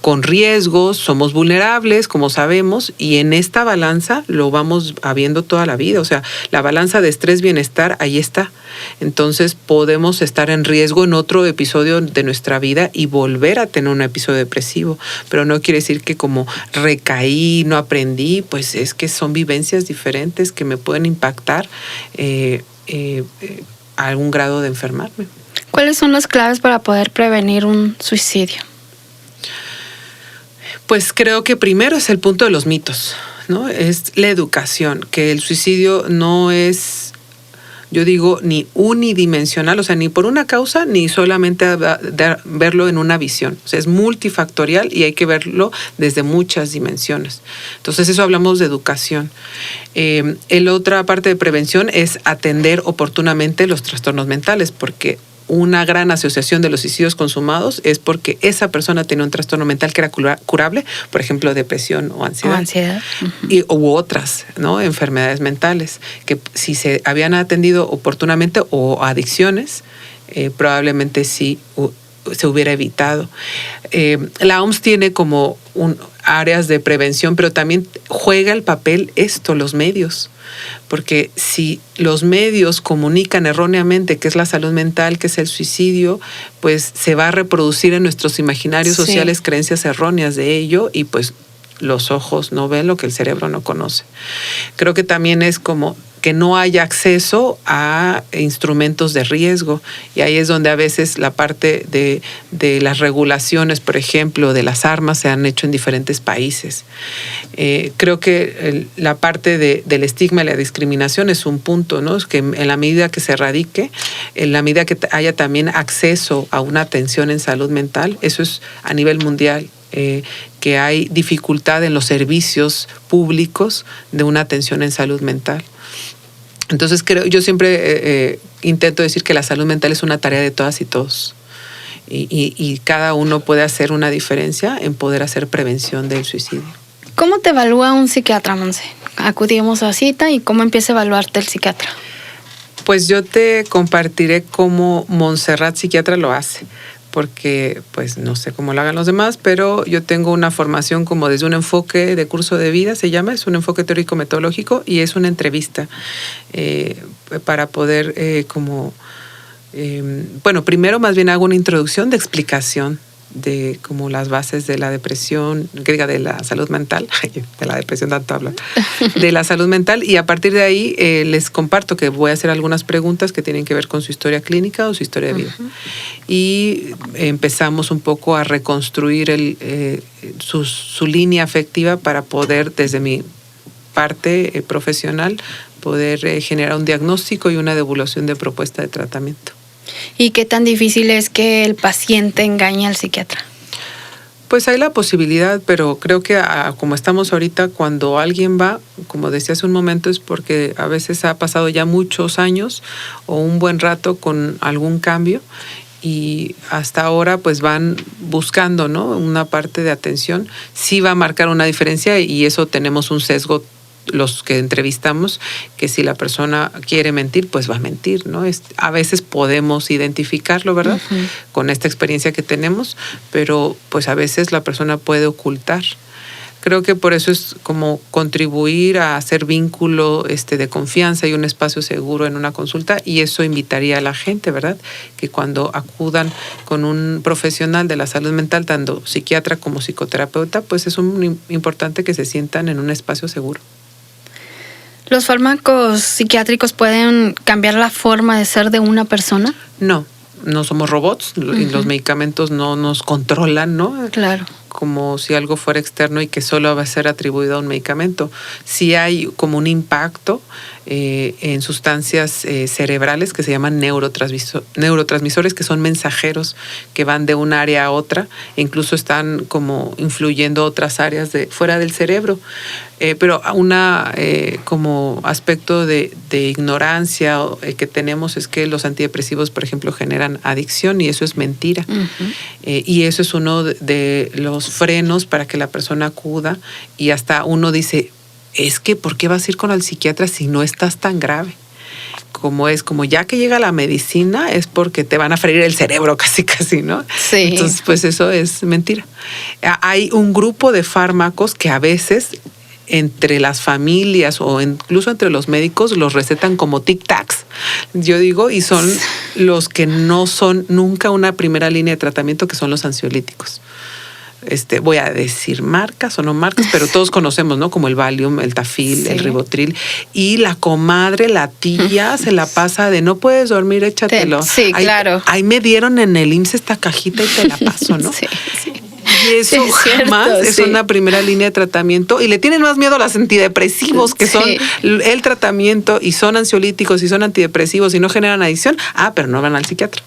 con riesgos, somos vulnerables, como sabemos, y en esta balanza lo vamos habiendo toda la vida. O sea, la balanza de estrés-bienestar, ahí está. Entonces podemos estar en riesgo en otro episodio de nuestra vida y volver a tener un episodio depresivo. Pero no quiere decir que como recaí, no aprendí, pues es que son vivencias diferentes que me pueden impactar a algún grado de enfermarme. ¿Cuáles son las claves para poder prevenir un suicidio? Pues creo que primero es el punto de los mitos, ¿no? Es la educación, que el suicidio no es, yo digo, ni unidimensional, o sea, ni por una causa, ni solamente verlo en una visión. O sea, es multifactorial y hay que verlo desde muchas dimensiones. Entonces, eso hablamos de educación. La otra parte de prevención es atender oportunamente los trastornos mentales, porque una gran asociación de los suicidios consumados es porque esa persona tenía un trastorno mental que era curable, por ejemplo, depresión o ansiedad. U otras, ¿no? Enfermedades mentales, que si se habían atendido oportunamente o adicciones, probablemente sí se hubiera evitado. La OMS tiene como áreas de prevención, pero también juega el papel los medios. Porque si los medios comunican erróneamente qué es la salud mental, qué es el suicidio, pues se va a reproducir en nuestros imaginarios sociales creencias erróneas de ello y pues los ojos no ven lo que el cerebro no conoce. Creo que también es como que no haya acceso a instrumentos de riesgo. Y ahí es donde a veces la parte de las regulaciones, por ejemplo, de las armas se han hecho en diferentes países. Creo que la parte del estigma y la discriminación es un punto, ¿no? Es que en la medida que se erradique, en la medida que haya también acceso a una atención en salud mental, eso es a nivel mundial. Que hay dificultad en los servicios públicos de una atención en salud mental. Entonces yo siempre intento decir que la salud mental es una tarea de todas y todos. Y cada uno puede hacer una diferencia en poder hacer prevención del suicidio. ¿Cómo te evalúa un psiquiatra, Monse? Acudimos a cita y ¿cómo empieza a evaluarte el psiquiatra? Pues yo te compartiré cómo Montserrat Psiquiatra lo hace. Porque pues no sé cómo lo hagan los demás, pero yo tengo una formación como desde un enfoque de curso de vida, se llama, es un enfoque teórico-metodológico y es una entrevista para poder primero más bien hago una introducción de explicación de como las bases de la depresión, de la salud mental, de la depresión tanto hablo, de la salud mental, y a partir de ahí les comparto que voy a hacer algunas preguntas que tienen que ver con su historia clínica o su historia de vida. Y empezamos un poco a reconstruir su línea afectiva para poder, desde mi parte profesional, poder generar un diagnóstico y una devolución de propuesta de tratamiento. ¿Y qué tan difícil es que el paciente engañe al psiquiatra? Pues hay la posibilidad, pero creo que como estamos ahorita, cuando alguien va, como decía hace un momento, es porque a veces ha pasado ya muchos años o un buen rato con algún cambio y hasta ahora pues van buscando, ¿no? Una parte de atención. Sí va a marcar una diferencia y eso tenemos un sesgo los que entrevistamos, que si la persona quiere mentir, pues va a mentir, ¿no? A veces podemos identificarlo, ¿verdad? Con esta experiencia que tenemos, pero pues a veces la persona puede ocultar. Creo que por eso es como contribuir a hacer vínculo de confianza y un espacio seguro en una consulta, y eso invitaría a la gente, ¿verdad? Que cuando acudan con un profesional de la salud mental, tanto psiquiatra como psicoterapeuta, pues es importante que se sientan en un espacio seguro. ¿Los fármacos psiquiátricos pueden cambiar la forma de ser de una persona? No somos robots y los medicamentos no nos controlan, ¿no? Claro. Como si algo fuera externo y que solo va a ser atribuido a un medicamento. Sí hay como un impacto en sustancias cerebrales que se llaman neurotransmisores, que son mensajeros que van de un área a otra e incluso están como influyendo otras áreas fuera del cerebro. Pero como aspecto de ignorancia que tenemos es que los antidepresivos, por ejemplo, generan adicción y eso es mentira. Y eso es uno de los frenos para que la persona acuda y hasta uno dice, es que ¿por qué vas a ir con el psiquiatra si no estás tan grave? Como ya que llega la medicina es porque te van a freír el cerebro casi, ¿no? Sí. Entonces, pues eso es mentira. Hay un grupo de fármacos que a veces entre las familias o incluso entre los médicos los recetan como tic-tacs, yo digo, y son los que no son nunca una primera línea de tratamiento, que son los ansiolíticos. Voy a decir marcas o no marcas, pero todos conocemos, ¿no? Como el Valium, el Tafil, el Ribotril. Y la comadre, la tía, se la pasa de no puedes dormir, échatelo. Sí, claro. Ahí me dieron en el IMSS esta cajita y te la paso, ¿no? Sí. Y eso jamás es una primera línea de tratamiento. Y le tienen más miedo a los antidepresivos, que son el tratamiento, y son ansiolíticos y son antidepresivos y no generan adicción. Pero no van al psiquiatra.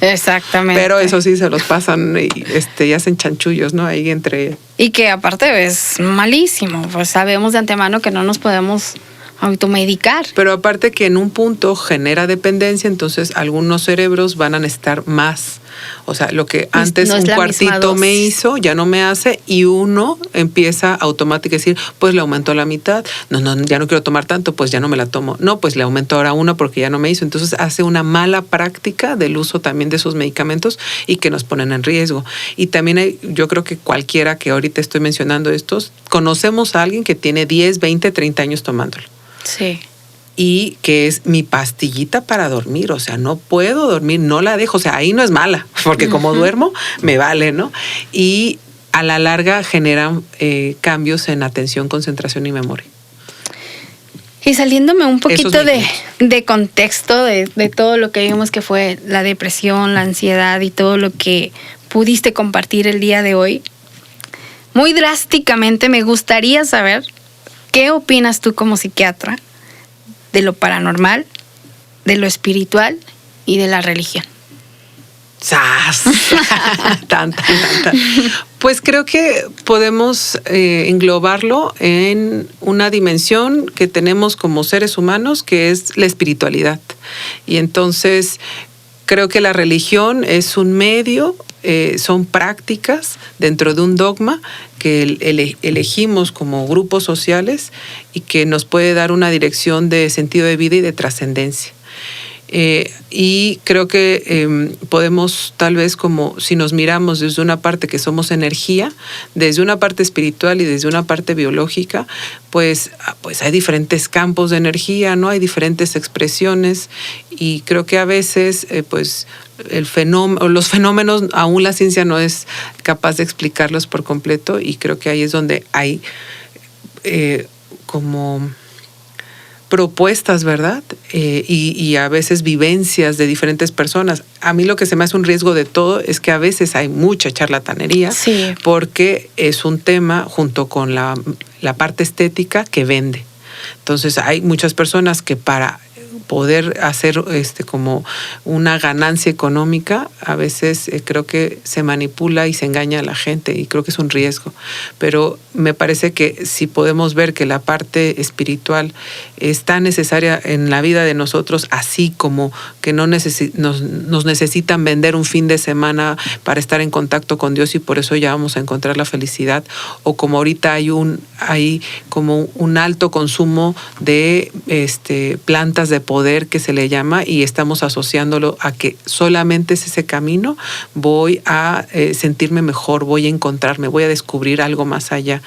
Exactamente. Pero eso sí, se los pasan y hacen chanchullos, ¿no? Ahí entre... Y que aparte es malísimo. Pues sabemos de antemano que no nos podemos automedicar. Pero aparte que en un punto genera dependencia, entonces algunos cerebros van a necesitar más. O sea, lo que antes un cuartito me hizo, ya no me hace, y uno empieza automáticamente a decir, pues le aumentó la mitad, no, ya no quiero tomar tanto, pues ya no me la tomo. No, pues le aumentó ahora una porque ya no me hizo. Entonces hace una mala práctica del uso también de esos medicamentos y que nos ponen en riesgo. Y también yo creo que cualquiera que ahorita estoy mencionando estos, conocemos a alguien que tiene 10, 20, 30 años tomándolo. Sí. Y que es mi pastillita para dormir, o sea, no puedo dormir, no la dejo, o sea, ahí no es mala, porque como duermo, me vale, ¿no? Y a la larga generan cambios en atención, concentración y memoria. Y saliéndome un poquito de contexto de todo lo que vimos que fue la depresión, la ansiedad y todo lo que pudiste compartir el día de hoy, muy drásticamente me gustaría saber qué opinas tú como psiquiatra de lo paranormal, de lo espiritual y de la religión. ¡Sas! Tanta. Pues creo que podemos englobarlo en una dimensión que tenemos como seres humanos, que es la espiritualidad. Y entonces creo que la religión es un medio, son prácticas dentro de un dogma que elegimos como grupos sociales y que nos puede dar una dirección de sentido de vida y de trascendencia. Y creo que podemos tal vez, como si nos miramos desde una parte que somos energía, desde una parte espiritual y desde una parte biológica, pues hay diferentes campos de energía, ¿no? Hay diferentes expresiones y creo que a veces los fenómenos, aún la ciencia no es capaz de explicarlos por completo, y creo que ahí es donde hay como propuestas, ¿verdad? Y a veces vivencias de diferentes personas. A mí lo que se me hace un riesgo de todo es que a veces hay mucha charlatanería, porque es un tema junto con la parte estética que vende. Entonces hay muchas personas que para poder hacer como una ganancia económica, a veces creo que se manipula y se engaña a la gente, y creo que es un riesgo. Pero me parece que si podemos ver que la parte espiritual es tan necesaria en la vida de nosotros, así como que nos necesitan vender un fin de semana para estar en contacto con Dios y por eso ya vamos a encontrar la felicidad, o como ahorita hay como un alto consumo de plantas de poder que se le llama, y estamos asociándolo a que solamente es ese camino, voy a sentirme mejor, voy a encontrarme, voy a descubrir algo más allá.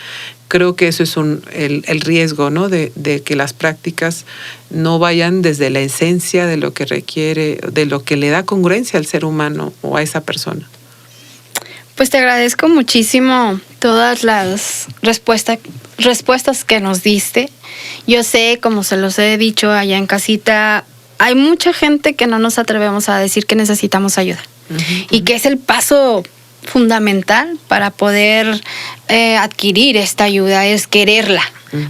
Creo que eso es el riesgo, ¿no? De que las prácticas no vayan desde la esencia de lo que requiere, de lo que le da congruencia al ser humano o a esa persona. Pues te agradezco muchísimo todas las respuestas que nos diste. Yo sé, como se los he dicho allá en casita, hay mucha gente que no nos atrevemos a decir que necesitamos ayuda. Y que es el paso fundamental para poder adquirir esta ayuda, es quererla.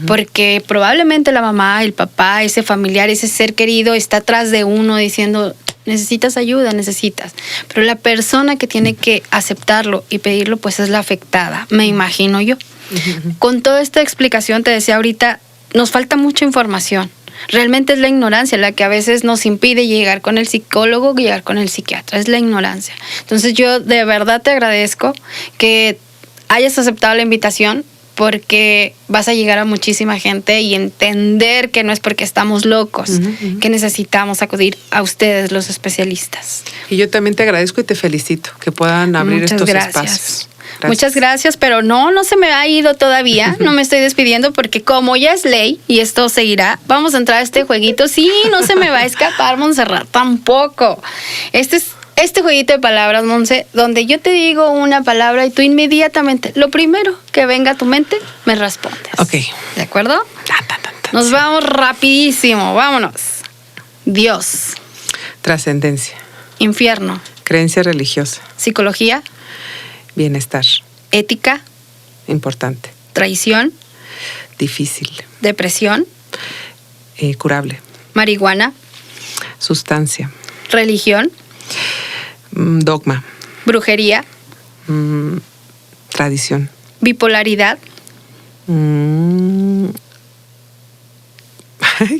porque probablemente la mamá, el papá, ese familiar, ese ser querido está atrás de uno diciendo, necesitas ayuda, necesitas. Pero la persona que tiene que aceptarlo y pedirlo, pues es la afectada, me imagino yo. Con toda esta explicación, te decía ahorita, nos falta mucha información. Realmente es la ignorancia la que a veces nos impide llegar con el psicólogo, llegar con el psiquiatra. Es la ignorancia. Entonces yo de verdad te agradezco que hayas aceptado la invitación, porque vas a llegar a muchísima gente y entender que no es porque estamos locos, que necesitamos acudir a ustedes, los especialistas. Y yo también te agradezco y te felicito que puedan abrir estos espacios. Gracias. Muchas gracias, pero no se me ha ido todavía, no me estoy despidiendo porque como ya es ley y esto seguirá, vamos a entrar a este jueguito. Sí, no se me va a escapar, Montserrat, tampoco. Este jueguito de palabras, Monse, donde yo te digo una palabra y tú inmediatamente, lo primero que venga a tu mente, me respondes. Ok. ¿De acuerdo? Nos vamos rapidísimo, vámonos. Dios. Trascendencia. Infierno. Creencia religiosa. Psicología. Bienestar. Ética. Importante. Traición. Difícil. Depresión. Curable. Marihuana. Sustancia. Religión. Dogma. Brujería. Tradición. Bipolaridad.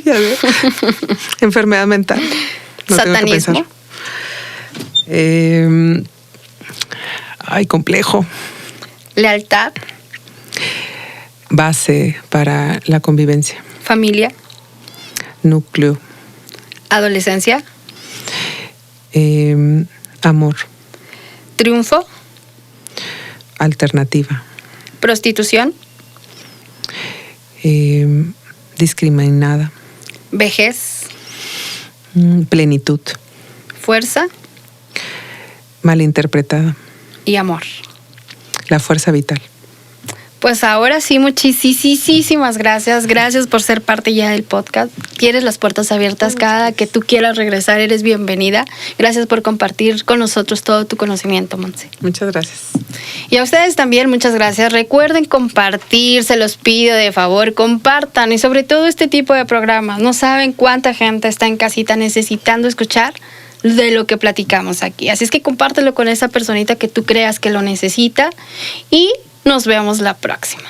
Ya veo. Enfermedad mental. No Satanismo. Complejo. Lealtad. Base para la convivencia. Familia. Núcleo. Adolescencia. Amor. Triunfo. Alternativa. Prostitución. Discriminada. Vejez. Plenitud. Fuerza. Malinterpretada. Y amor. La fuerza vital. Pues ahora sí, muchísimas gracias. Gracias por ser parte ya del podcast. Tienes las puertas abiertas. Cada que tú quieras regresar, eres bienvenida. Gracias por compartir con nosotros todo tu conocimiento, Monse. Muchas gracias. Y a ustedes también, muchas gracias. Recuerden compartir, se los pido de favor, compartan. Y sobre todo este tipo de programas. No saben cuánta gente está en casita necesitando escuchar de lo que platicamos aquí. Así es que compártelo con esa personita que tú creas que lo necesita. Y nos vemos la próxima.